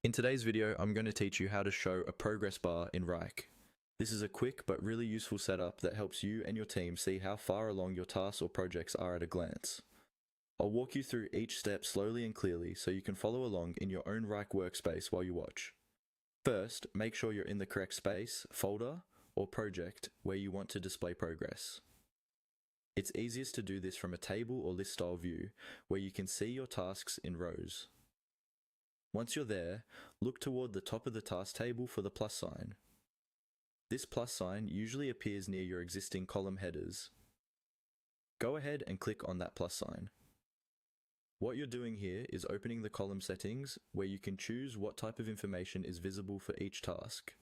In today's video, I'm going to teach you how to show a progress bar in Wrike. This is a quick but really useful setup that helps you and your team see how far along your tasks or projects are at a glance. I'll walk you through each step slowly and clearly so you can follow along in your own Wrike workspace while you watch. First, make sure you're in the correct space, folder, or project where you want to display progress. It's easiest to do this from a table or list style view where you can see your tasks in rows. Once you're there, look toward the top of the task table for the plus sign. This plus sign usually appears near your existing column headers. Go ahead and click on that plus sign. What you're doing here is opening the column settings where you can choose what type of information is visible for each task.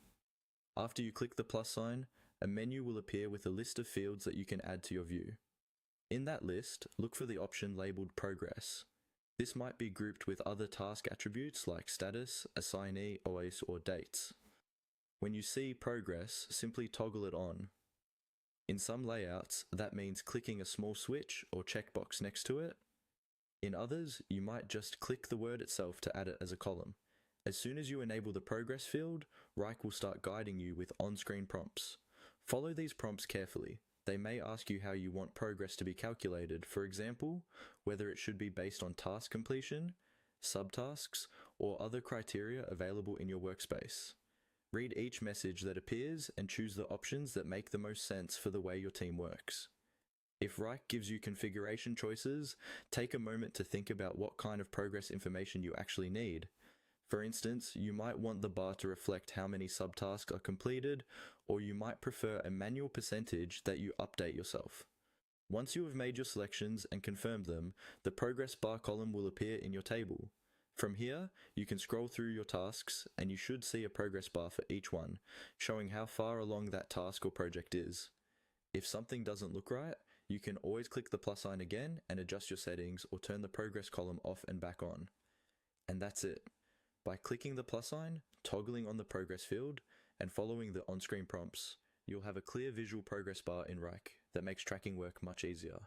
After you click the plus sign, a menu will appear with a list of fields that you can add to your view. In that list, look for the option labeled Progress. This might be grouped with other task attributes like status, assignee, OAS, or dates. When you see progress, simply toggle it on. In some layouts, that means clicking a small switch or checkbox next to it. In others, you might just click the word itself to add it as a column. As soon as you enable the progress field, Wrike will start guiding you with on-screen prompts. Follow these prompts carefully. They may ask you how you want progress to be calculated, for example, whether it should be based on task completion, subtasks, or other criteria available in your workspace. Read each message that appears and choose the options that make the most sense for the way your team works. If Wrike gives you configuration choices, take a moment to think about what kind of progress information you actually need. For instance, you might want the bar to reflect how many subtasks are completed, or you might prefer a manual percentage that you update yourself. Once you have made your selections and confirmed them, the progress bar column will appear in your table. From here, you can scroll through your tasks and you should see a progress bar for each one, showing how far along that task or project is. If something doesn't look right, you can always click the plus sign again and adjust your settings or turn the progress column off and back on. And that's it. By clicking the plus sign, toggling on the progress field, and following the on-screen prompts, you'll have a clear visual progress bar in Wrike that makes tracking work much easier.